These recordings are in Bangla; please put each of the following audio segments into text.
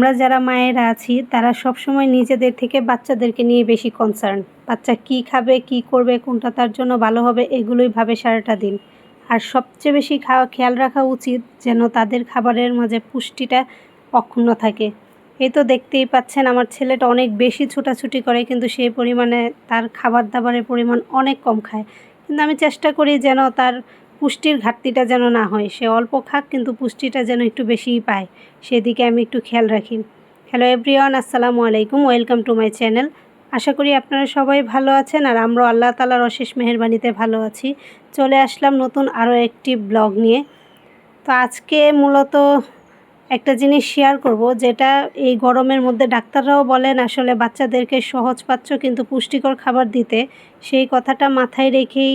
আমরা যারা মায়েরা আছি তারা সবসময় নিজেদের থেকে বাচ্চাদেরকে নিয়ে বেশি কনসার্ন। বাচ্চা কী খাবে, কী করবে, কোনটা তার জন্য ভালো হবে এগুলোই ভাবে সারাটা দিন। আর সবচেয়ে বেশি খেয়াল রাখা উচিত যেন তাদের খাবারের মাঝে পুষ্টিটা অক্ষুণ্ণ থাকে। এই তো দেখতেই পাচ্ছেন আমার ছেলেটা অনেক বেশি ছোটাছুটি করে, কিন্তু সেই পরিমাণে তার খাবার দাবারের পরিমাণ অনেক কম খায়। কিন্তু আমি চেষ্টা করি যেন তার পুষ্টির ঘাটতিটা যেন না হয়, সে অল্প খাক কিন্তু পুষ্টিটা যেন একটু বেশিই পায়, সেদিকে আমি একটু খেয়াল রাখি। হ্যালো এভরিওয়ান, আসসালামু আলাইকুম, ওয়েলকাম টু মাই চ্যানেল। আশা করি আপনারা সবাই ভালো আছেন আর আমরাও আল্লাহ তাআলার অশেষ মেহেরবানিতে ভালো আছি। চলে আসলাম নতুন আরও একটি ব্লগ নিয়ে। তো আজকে মূলত একটা জিনিস শেয়ার করব, যেটা এই গরমের মধ্যে ডাক্তাররাও বলেন আসলে বাচ্চাদেরকে সহজপাচ্য কিন্তু পুষ্টিকর খাবার দিতে। সেই কথাটা মাথায় রেখেই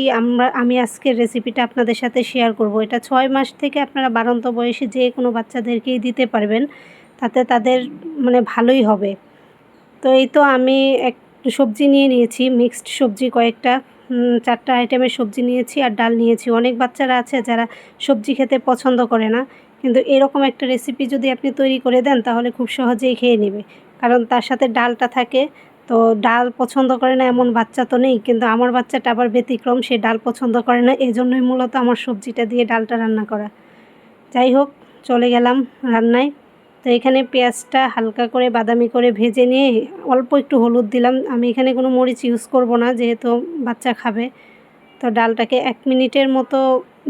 আমি আজকের রেসিপিটা আপনাদের সাথে শেয়ার করব। এটা 6 মাস থেকে আপনারা বাড়ন্ত বয়সে যে কোনো বাচ্চাদেরকেই দিতে পারবেন, তাতে তাদের ভালোই হবে। তো এই তো আমি এক সবজি নিয়ে নিয়েছি, মিক্সড সবজি কয়েকটা, 4টা আইটেমের সবজি নিয়েছি আর ডাল নিয়েছি। অনেক বাচ্চারা আছে যারা সবজি খেতে পছন্দ করে না, কিন্তু এরকম একটা রেসিপি যদি আপনি তৈরি করে দেন তাহলে খুব সহজেই খেয়ে নেবে, কারণ তার সাথে ডালটা থাকে। তো ডাল পছন্দ করে না এমন বাচ্চা তো নেই, কিন্তু আমার বাচ্চাটা আবার ব্যতিক্রম, সে ডাল পছন্দ করে না, এজন্যই মূলত আমার সবজিটা দিয়ে ডালটা রান্না করা। যাই হোক, চলে গেলাম রান্নায়। তো এখানে পেঁয়াজটা হালকা করে বাদামি করে ভেজে নিয়ে অল্প একটু হলুদ দিলাম। আমি এখানে কোনো মরিচ ইউজ করব না, যেহেতু বাচ্চা খাবে। তো ডালটাকে 1 মিনিটের মতো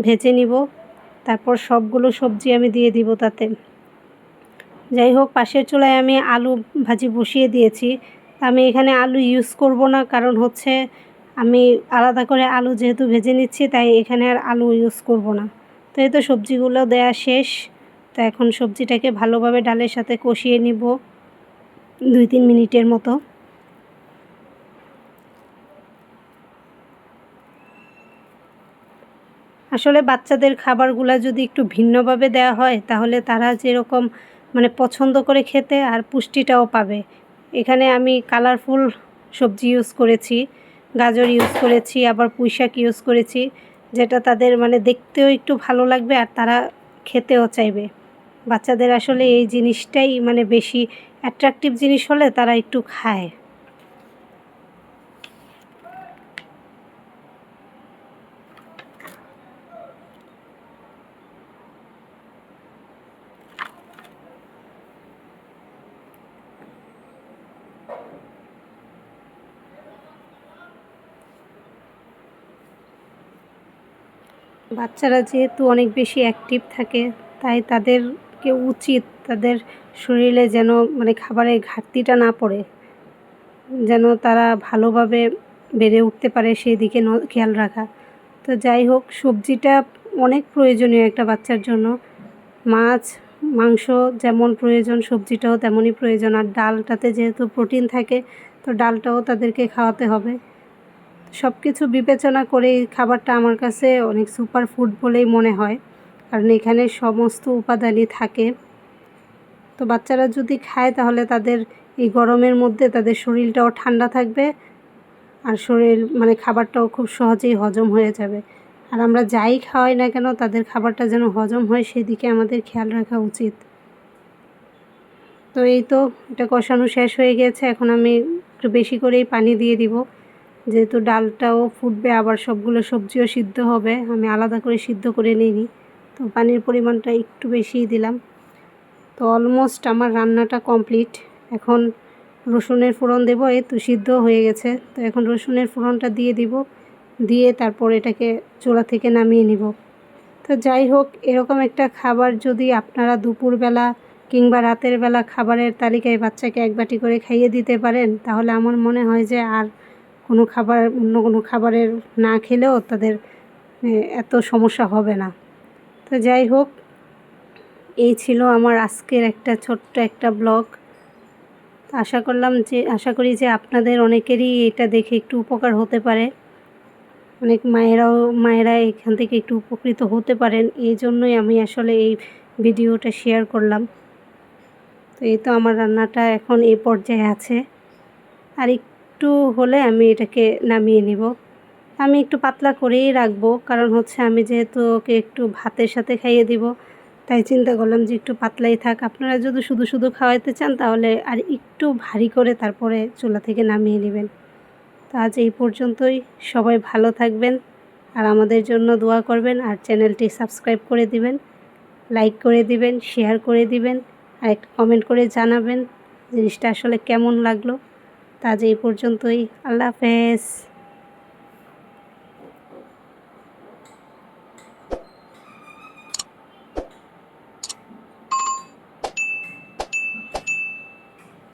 ভেজে নিব, তারপর সবগুলো সবজি আমি দিয়ে দিব তাতে। যাই হোক, পাশের চুলায় আমি আলু ভাজি বসিয়ে দিয়েছি। আমি এখানে আলু ইউজ করব না, কারণ হচ্ছে আমি আলাদা করে আলু যেহেতু ভেজে নিচ্ছি, তাই এখানে আর আলু ইউজ করব না। তো এই তো সবজিগুলো দেয়া শেষ। তো এখন সবজিটাকে ভালোভাবে ডালের সাথে কষিয়ে নিব 2-3 মিনিটের মতো। আসলে বাচ্চাদের খাবারগুলো যদি একটু ভিন্নভাবে দেওয়া হয় তাহলে তারা যেরকম পছন্দ করে খেতে আর পুষ্টিটাও পাবে। এখানে আমি কালারফুল সবজি ইউজ করেছি, গাজর ইউজ করেছি, আবার পুঁইশাক ইউজ করেছি, যেটা তাদের দেখতেও একটু ভালো লাগবে আর তারা খেতেও চাইবে। বাচ্চাদের আসলে এই জিনিসটাই বেশি অ্যাট্রাকটিভ জিনিস হলে তারা একটু খায়। বাচ্চারা যেহেতু অনেক বেশি অ্যাক্টিভ থাকে, তাই তাদেরকে উচিত তাদের শরীরে যেন খাবারের ঘাটতিটা না পড়ে, যেন তারা ভালোভাবে বেড়ে উঠতে পারে সেই দিকে খেয়াল রাখা। তো যাই হোক, সবজিটা অনেক প্রয়োজনীয় একটা বাচ্চার জন্য। মাছ মাংস যেমন প্রয়োজন, সবজিটাও তেমনই প্রয়োজন। আর ডালটাতে যেহেতু প্রোটিন থাকে, তো ডালটাও তাদেরকে খাওয়াতে হবে। সব কিছু বিবেচনা করে এই খাবারটা আমার কাছে অনেক সুপার ফুড বলেই মনে হয়, কারণ এখানে সমস্ত উপাদানই থাকে। তো বাচ্চারা যদি খায় তাহলে তাদের এই গরমের মধ্যে তাদের শরীরটাও ঠান্ডা থাকবে, আর শরীর খাবারটাও খুব সহজেই হজম হয়ে যাবে। আর আমরা যাই খাওয়াই না কেন তাদের খাবারটা যেন হজম হয় সেদিকে আমাদের খেয়াল রাখা উচিত। তো এই তো এটা কষানো শেষ হয়ে গেছে। এখন আমি একটু বেশি করেই পানি দিয়ে দিব, যেহেতু ডালটাও ফুটবে আবার সবগুলো সবজিও সিদ্ধ হবে। আমি আলাদা করে সিদ্ধ করে নিইনি, তো পানির পরিমাণটা একটু বেশিই দিলাম। তো অলমোস্ট আমার রান্নাটা কমপ্লিট। এখন রসুনের ফোড়ন দেব। এই তো সিদ্ধ হয়ে গেছে। তো এখন রসুনের ফোড়নটা দিয়ে দিব, দিয়ে তারপর এটাকে চুলা থেকে নামিয়ে নিব। তো যাই হোক, এরকম একটা খাবার যদি আপনারা দুপুরবেলা কিংবা রাতের বেলা খাবারের তালিকায় বাচ্চাকে 1 বাটি করে খাইয়ে দিতে পারেন, তাহলে আমার মনে হয় যে আর কোনো খাবার, অন্য কোনো খাবারের না খেলেও তাদের এত সমস্যা হবে না। তো যাই হোক, এই ছিল আমার আজকের একটা ছোট্ট একটা ব্লগ। আশা করি যে আপনাদের অনেকেরই এটা দেখে একটু উপকার হতে পারে। অনেক মায়েরা এখান থেকে একটু উপকৃত হতে পারেন, এই জন্যই আমি আসলে এই ভিডিওটা শেয়ার করলাম। তো এই তো আমার রান্নাটা এখন এই পর্যায়ে আছে, আর একটু হলে আমি এটাকে নামিয়ে নিব। আমি একটু পাতলা করেই রাখবো, কারণ হচ্ছে আমি যেহেতু ওকে একটু ভাতের সাথে খাইয়ে দিব, তাই চিন্তা করলাম যে একটু পাতলাই থাক। আপনারা যদি শুধু শুধু খাওয়াইতে চান তাহলে আর একটু ভারী করে তারপরে চুলা থেকে নামিয়ে নেবেন। তো আজ এই পর্যন্তই। সবাই ভালো থাকবেন আর আমাদের জন্য দোয়া করবেন আর চ্যানেলটি সাবস্ক্রাইব করে দিবেন, লাইক করে দিবেন, শেয়ার করে দিবেন আর একটা কমেন্ট করে জানাবেন জিনিসটা আসলে কেমন লাগলো। তো আজ এই পর্যন্তই। আল্লাহ হাফেজ।